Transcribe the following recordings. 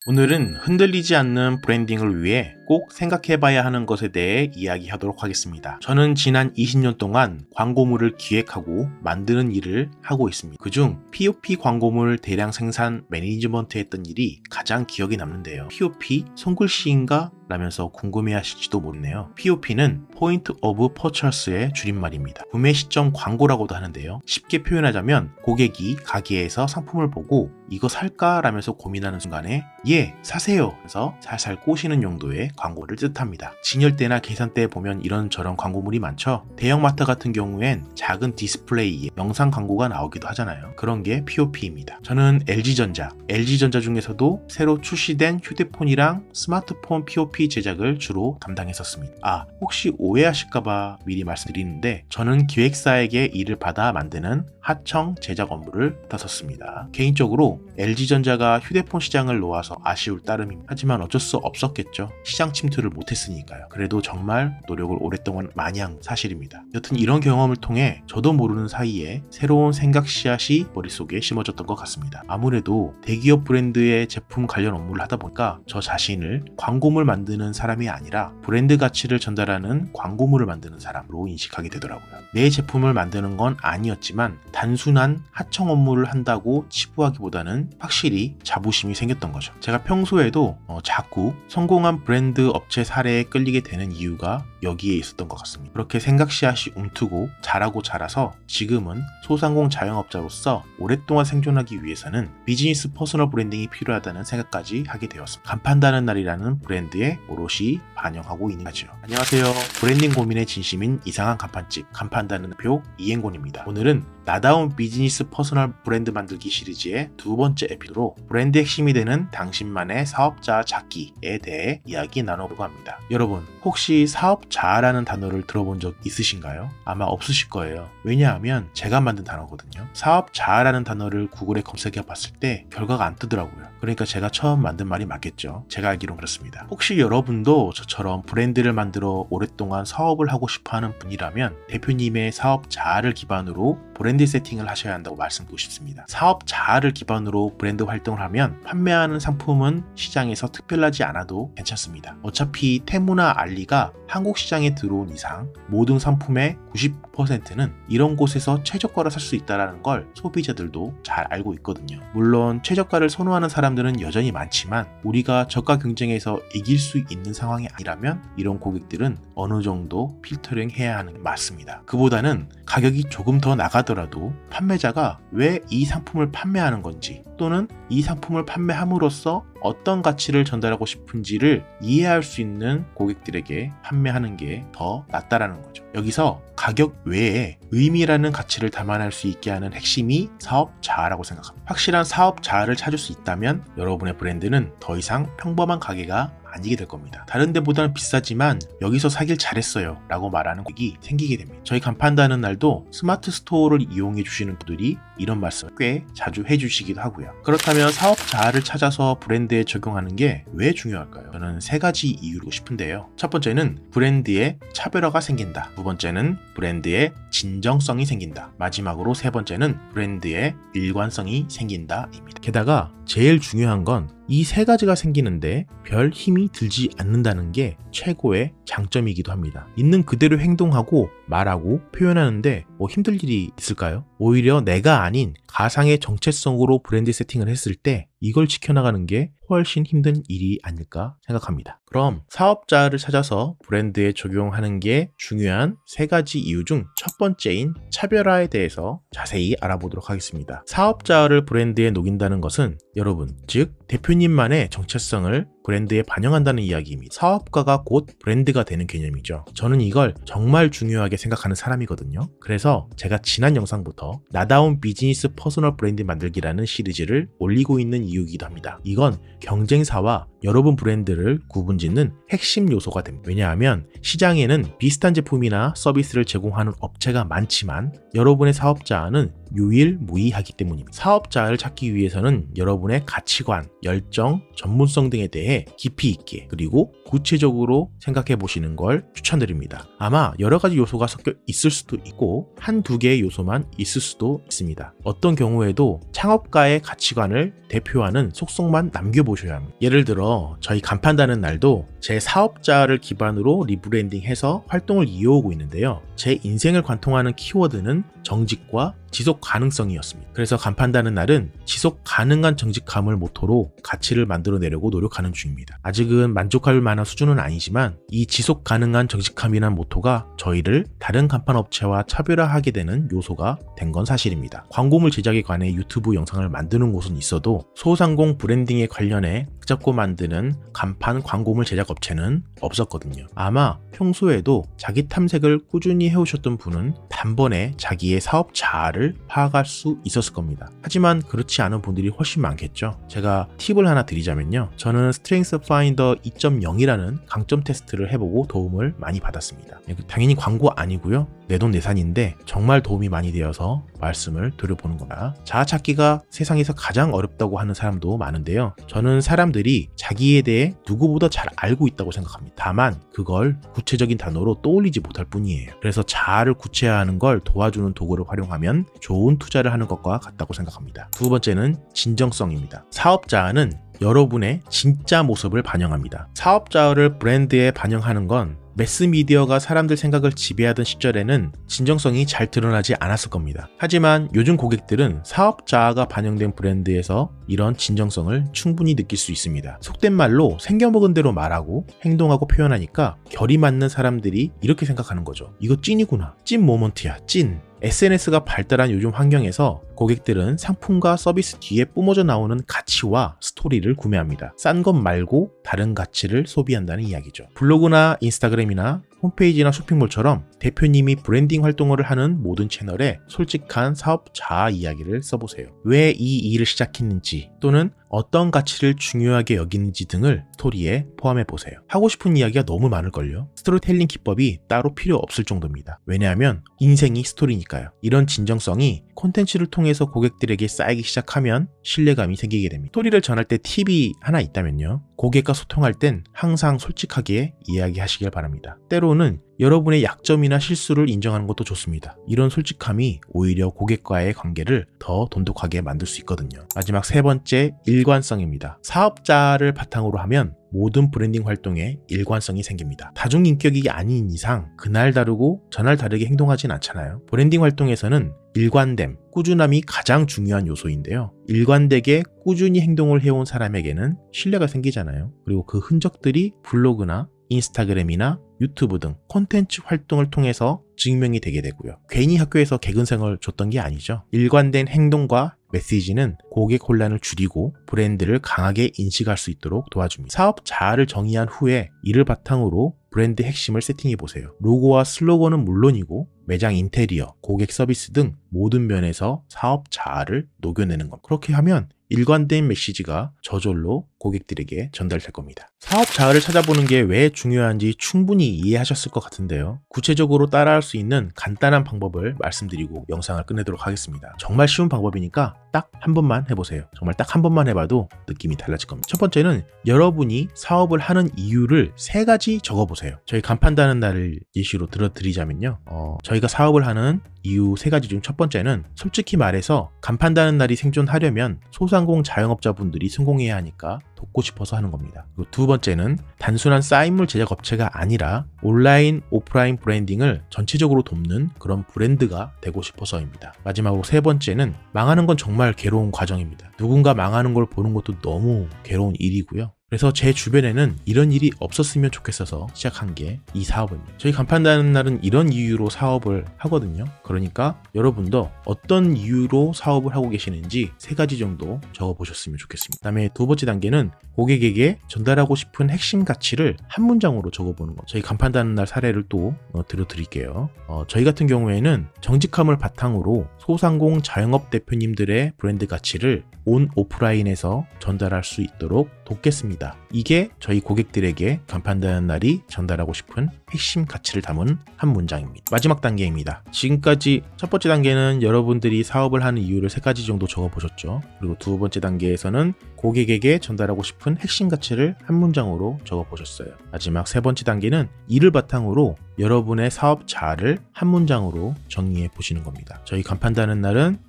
오늘은 흔들리지 않는 브랜딩을 위해 꼭 생각해봐야 하는 것에 대해 이야기하도록 하겠습니다. 저는 지난 20년 동안 광고물을 기획하고 만드는 일을 하고 있습니다. 그중 POP 광고물 대량 생산 매니지먼트 했던 일이 가장 기억에 남는데요. POP? 손글씨인가? 라면서 궁금해하실지도 모르네요. POP는 Point of Purchase의 줄임말입니다. 구매 시점 광고라고도 하는데요. 쉽게 표현하자면 고객이 가게에서 상품을 보고 이거 살까? 라면서 고민하는 순간에 예! 사세요! 해서 살살 꼬시는 용도의 광고를 뜻합니다. 진열대나 계산대에 보면 이런저런 광고물이 많죠. 대형마트 같은 경우엔 작은 디스플레이에 영상 광고가 나오기도 하잖아요. 그런 게 POP입니다. 저는 LG전자 중에서도 새로 출시된 휴대폰이랑 스마트폰 POP 제작을 주로 담당했었습니다. 혹시 오해하실까봐 미리 말씀드리는데 저는 기획사에게 일을 받아 만드는 하청 제작 업무를 맡았었습니다. 개인적으로 LG전자가 휴대폰 시장을 놓아서 아쉬울 따름입니다. 하지만 어쩔 수 없었겠죠. 시장 침투를 못했으니까요. 그래도 정말 노력을 오랫동안 많이 한 사실입니다. 여튼 이런 경험을 통해 저도 모르는 사이에 새로운 생각 씨앗이 머릿속에 심어졌던 것 같습니다. 아무래도 대기업 브랜드의 제품 관련 업무를 하다 보니까 저 자신을 광고물 만드는 사람이 아니라 브랜드 가치를 전달하는 광고물을 만드는 사람으로 인식하게 되더라고요. 내 제품을 만드는 건 아니었지만 단순한 하청 업무를 한다고 치부하기보다는 확실히 자부심이 생겼던 거죠. 제가 평소에도 자꾸 성공한 브랜드 업체 사례에 끌리게 되는 이유가 여기에 있었던 것 같습니다. 그렇게 생각 씨앗이 움트고 자라고 자라서 지금은 소상공 자영업자로서 오랫동안 생존하기 위해서는 비즈니스 퍼스널 브랜딩이 필요하다는 생각까지 하게 되었습니다. 간판다는 날이라는 브랜드에 오롯이 반영하고 있는 거죠. 안녕하세요. 브랜딩 고민의 진심인 이상한 간판집 간판다는 표 이행곤입니다. 오늘은 나다운 비즈니스 퍼스널 브랜드 만들기 시리즈의 두 번째 에피소드로 브랜드 핵심이 되는 당신만의 사업자 찾기에 대해 이야기 나눠보고 합니다. 여러분 혹시 사업자라는 단어를 들어본 적 있으신가요? 아마 없으실 거예요. 왜냐하면 제가 만든 단어거든요. 사업자라는 단어를 구글에 검색해 봤을 때 결과가 안 뜨더라고요. 그러니까 제가 처음 만든 말이 맞겠죠. 제가 알기론 그렇습니다. 혹시 여러분도 저처럼 브랜드를 만들어 오랫동안 사업을 하고 싶어하는 분이라면 대표님의 사업자를 기반으로 브랜드 세팅을 하셔야 한다고 말씀드리고 싶습니다. 사업자를 기반으로 브랜드 활동을 하면 판매하는 상품은 시장에서 특별하지 않아도 괜찮습니다. 어차피 테무나 알리가 한국 시장에 들어온 이상 모든 상품의 90%는 이런 곳에서 최저가로 살 수 있다는 걸 소비자들도 잘 알고 있거든요. 물론 최저가를 선호하는 사람들은 여전히 많지만 우리가 저가 경쟁에서 이길 수 있는 상황이 아니라면 이런 고객들은 어느 정도 필터링 해야 하는 게 맞습니다. 그보다는 가격이 조금 더 나가더라도 판매자가 왜 이 상품을 판매하는 건지 또는 이 상품을 판매함으로써 어떤 가치를 전달하고 싶은지를 이해할 수 있는 고객들에게 판매하는 게 더 낫다라는 거죠. 여기서 가격 외에 의미라는 가치를 담아낼 수 있게 하는 핵심이 사업자라고 생각합니다. 확실한 사업자를 찾을 수 있다면 여러분의 브랜드는 더 이상 평범한 가게가 아니게 될 겁니다. 다른 데보다는 비싸지만 여기서 사길 잘했어요 라고 말하는 고객이 생기게 됩니다. 저희 간판다는 날도 스마트 스토어를 이용해 주시는 분들이 이런 말씀을 꽤 자주 해주시기도 하고요. 그렇다면 사업자를 찾아서 브랜드에 적용하는 게 왜 중요할까요? 저는 세 가지 이유로 싶은데요. 첫 번째는 브랜드의 차별화가 생긴다. 두 번째는 브랜드의 진정성이 생긴다. 마지막으로 세 번째는 브랜드의 일관성이 생긴다입니다. 게다가 제일 중요한 건 이 세 가지가 생기는데 별 힘이 들지 않는다는 게 최고의 장점이기도 합니다. 있는 그대로 행동하고 말하고 표현하는데 힘들 일이 있을까요? 오히려 내가 아닌 가상의 정체성으로 브랜드 세팅을 했을 때 이걸 지켜나가는 게 훨씬 힘든 일이 아닐까 생각합니다. 그럼 사업자를 찾아서 브랜드에 적용하는 게 중요한 세 가지 이유 중 첫 번째인 차별화에 대해서 자세히 알아보도록 하겠습니다. 사업자를 브랜드에 녹인다는 것은 여러분, 즉 대표님만의 정체성을 브랜드에 반영한다는 이야기입니다. 사업가가 곧 브랜드가 되는 개념이죠. 저는 이걸 정말 중요하게 생각하는 사람이거든요. 그래서 제가 지난 영상부터 나다운 비즈니스 퍼스널 브랜드 만들기라는 시리즈를 올리고 있는 이유이기도 합니다. 이건 경쟁사와 여러분 브랜드를 구분짓는 핵심 요소가 됩니다. 왜냐하면 시장에는 비슷한 제품이나 서비스를 제공하는 업체가 많지만 여러분의 사업자는 유일무이하기 때문입니다. 사업자를 찾기 위해서는 여러분의 가치관, 열정, 전문성 등에 대해 때 깊이 있게 그리고 구체적으로 생각해 보시는 걸 추천드립니다. 아마 여러 가지 요소가 섞여 있을 수도 있고 한두 개의 요소만 있을 수도 있습니다. 어떤 경우에도 창업가의 가치관을 대표하는 속성만 남겨보셔야 합니다. 예를 들어 저희 간판다는 날도 제 사업자를 기반으로 리브랜딩해서 활동을 이어오고 있는데요. 제 인생을 관통하는 키워드는 정직과 지속 가능성이었습니다. 그래서 간판다는 날은 지속 가능한 정직함을 모토로 가치를 만들어내려고 노력하는 중입니다. 아직은 만족할 만한 수준은 아니지만 이 지속 가능한 정직함이란 모토가 저희를 다른 간판업체와 차별화하게 되는 요소가 된 건 사실입니다. 광고물 제작에 관해 유튜브 영상을 만드는 곳은 있어도 소상공 브랜딩에 관련해 잡고 만드는 간판 광고물 제작 업체는 없었거든요. 아마 평소에도 자기 탐색을 꾸준히 해오셨던 분은 단번에 자기의 사업 자아를 파악할 수 있었을 겁니다. 하지만 그렇지 않은 분들이 훨씬 많겠죠. 제가 팁을 하나 드리자면요. 저는 스트렝스 파인더 2.0이라는 강점 테스트를 해보고 도움을 많이 받았습니다. 당연히 광고 아니고요. 내돈내산인데 정말 도움이 많이 되어서 말씀을 드려보는 거다. 자아 찾기가 세상에서 가장 어렵다고 하는 사람도 많은데요. 저는 사람들이 자기에 대해 누구보다 잘 알고 있다고 생각합니다. 다만 그걸 구체적인 단어로 떠올리지 못할 뿐이에요. 그래서 자아를 구체화하는 걸 도와주는 도구를 활용하면 좋은 투자를 하는 것과 같다고 생각합니다. 두 번째는 진정성입니다. 사업 자아는 여러분의 진짜 모습을 반영합니다. 사업 자아를 브랜드에 반영하는 건 매스미디어가 사람들 생각을 지배하던 시절에는 진정성이 잘 드러나지 않았을 겁니다. 하지만 요즘 고객들은 사업 자아가 반영된 브랜드에서 이런 진정성을 충분히 느낄 수 있습니다. 속된 말로 생겨먹은 대로 말하고 행동하고 표현하니까 결이 맞는 사람들이 이렇게 생각하는 거죠. 이거 찐이구나. 찐 모먼트야. 찐. SNS가 발달한 요즘 환경에서 고객들은 상품과 서비스 뒤에 뿜어져 나오는 가치와 스토리를 구매합니다. 싼 것 말고 다른 가치를 소비한다는 이야기죠. 블로그나 인스타그램이나 홈페이지나 쇼핑몰처럼 대표님이 브랜딩 활동을 하는 모든 채널에 솔직한 사업 자아 이야기를 써보세요. 왜 이 일을 시작했는지 또는 어떤 가치를 중요하게 여기는지 등을 스토리에 포함해보세요. 하고 싶은 이야기가 너무 많을걸요. 스토리텔링 기법이 따로 필요 없을 정도입니다. 왜냐하면 인생이 스토리니까요. 이런 진정성이 콘텐츠를 통해서 고객들에게 쌓이기 시작하면 신뢰감이 생기게 됩니다. 스토리를 전할 때 팁이 하나 있다면요. 고객과 소통할 땐 항상 솔직하게 이야기하시길 바랍니다. 때로는 여러분의 약점이나 실수를 인정하는 것도 좋습니다. 이런 솔직함이 오히려 고객과의 관계를 더 돈독하게 만들 수 있거든요. 마지막 세 번째, 일관성입니다. 사업자를 바탕으로 하면 모든 브랜딩 활동에 일관성이 생깁니다. 다중인격이 아닌 이상 그날 다르고 저날 다르게 행동하진 않잖아요. 브랜딩 활동에서는 일관됨, 꾸준함이 가장 중요한 요소인데요. 일관되게 꾸준히 행동을 해온 사람에게는 신뢰가 생기잖아요. 그리고 그 흔적들이 블로그나 인스타그램이나 유튜브 등 콘텐츠 활동을 통해서 증명이 되게 되고요. 괜히 학교에서 개근생을 줬던 게 아니죠. 일관된 행동과 메시지는 고객 혼란을 줄이고 브랜드를 강하게 인식할 수 있도록 도와줍니다. 사업 자아를 정의한 후에 이를 바탕으로 브랜드 핵심을 세팅해보세요. 로고와 슬로건은 물론이고 매장 인테리어, 고객 서비스 등 모든 면에서 사업 자아를 녹여내는 것. 그렇게 하면 일관된 메시지가 저절로 고객들에게 전달될 겁니다. 사업 자아를 찾아보는 게 왜 중요한지 충분히 이해하셨을 것 같은데요. 구체적으로 따라할 수 있는 간단한 방법을 말씀드리고 영상을 끝내도록 하겠습니다. 정말 쉬운 방법이니까 딱 한 번만 해보세요. 정말 딱 한 번만 해봐도 느낌이 달라질 겁니다. 첫 번째는 여러분이 사업을 하는 이유를 3가지 적어보세요. 저희 간판다는 날을 예시로 들어드리자면요. 저희가 사업을 하는 이유 3가지 중 첫 번째는 솔직히 말해서 간판다는 날이 생존하려면 소상공 자영업자분들이 성공해야 하니까 돕고 싶어서 하는 겁니다. 그리고 두 번째는 단순한 사인물 제작 업체가 아니라 온라인, 오프라인 브랜딩을 전체적으로 돕는 그런 브랜드가 되고 싶어서입니다. 마지막으로 세 번째는 망하는 건 정말 괴로운 과정입니다. 누군가 망하는 걸 보는 것도 너무 괴로운 일이고요. 그래서 제 주변에는 이런 일이 없었으면 좋겠어서 시작한 게 이 사업입니다. 저희 간판다는 날은 이런 이유로 사업을 하거든요. 그러니까 여러분도 어떤 이유로 사업을 하고 계시는지 3가지 정도 적어보셨으면 좋겠습니다. 그 다음에 두 번째 단계는 고객에게 전달하고 싶은 핵심 가치를 한 문장으로 적어보는 것. 저희 간판다는 날 사례를 또 들어드릴게요. 저희 같은 경우에는 정직함을 바탕으로 소상공 자영업 대표님들의 브랜드 가치를 온 오프라인에서 전달할 수 있도록 돕겠습니다. 이게 저희 고객들에게 간판다는 날이 전달하고 싶은 핵심 가치를 담은 한 문장입니다. 마지막 단계입니다. 지금까지 첫 번째 단계는 여러분들이 사업을 하는 이유를 3가지 정도 적어보셨죠. 그리고 두 번째 단계에서는 고객에게 전달하고 싶은 싶은 핵심 가치를 한 문장으로 적어보셨어요. 마지막 세 번째 단계는 이를 바탕으로 여러분의 사업 자아를 한 문장으로 정리해 보시는 겁니다. 저희 간판다는 날은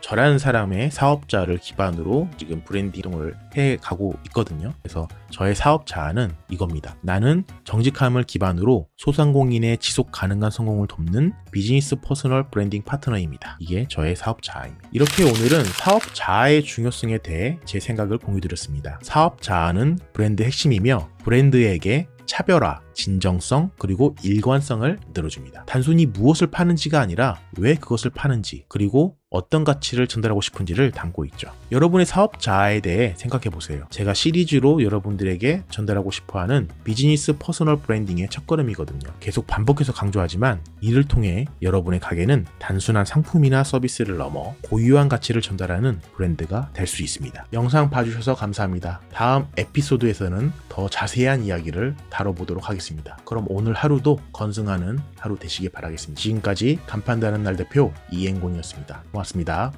저라는 사람의 사업자를 기반으로 지금 브랜딩을 해 가고 있거든요. 그래서 저의 사업 자아는 이겁니다. 나는 정직함을 기반으로 소상공인의 지속 가능한 성공을 돕는 비즈니스 퍼스널 브랜딩 파트너입니다. 이게 저의 사업 자아입니다. 이렇게 오늘은 사업 자아의 중요성에 대해 제 생각을 공유드렸습니다. 사업 자아는 브랜드 핵심이며 브랜드에게 차별화, 진정성, 그리고 일관성을 만들어줍니다. 단순히 무엇을 파는지가 아니라 왜 그것을 파는지, 그리고 어떤 가치를 전달하고 싶은지를 담고 있죠. 여러분의 사업 자아에 대해 생각해 보세요. 제가 시리즈로 여러분들에게 전달하고 싶어하는 비즈니스 퍼스널 브랜딩의 첫걸음이거든요. 계속 반복해서 강조하지만 이를 통해 여러분의 가게는 단순한 상품이나 서비스를 넘어 고유한 가치를 전달하는 브랜드가 될 수 있습니다. 영상 봐주셔서 감사합니다. 다음 에피소드에서는 더 자세한 이야기를 다뤄보도록 하겠습니다. 그럼 오늘 하루도 건승하는 하루 되시길 바라겠습니다. 지금까지 간판다는 날 대표 이행곤이었습니다. 고맙습니다.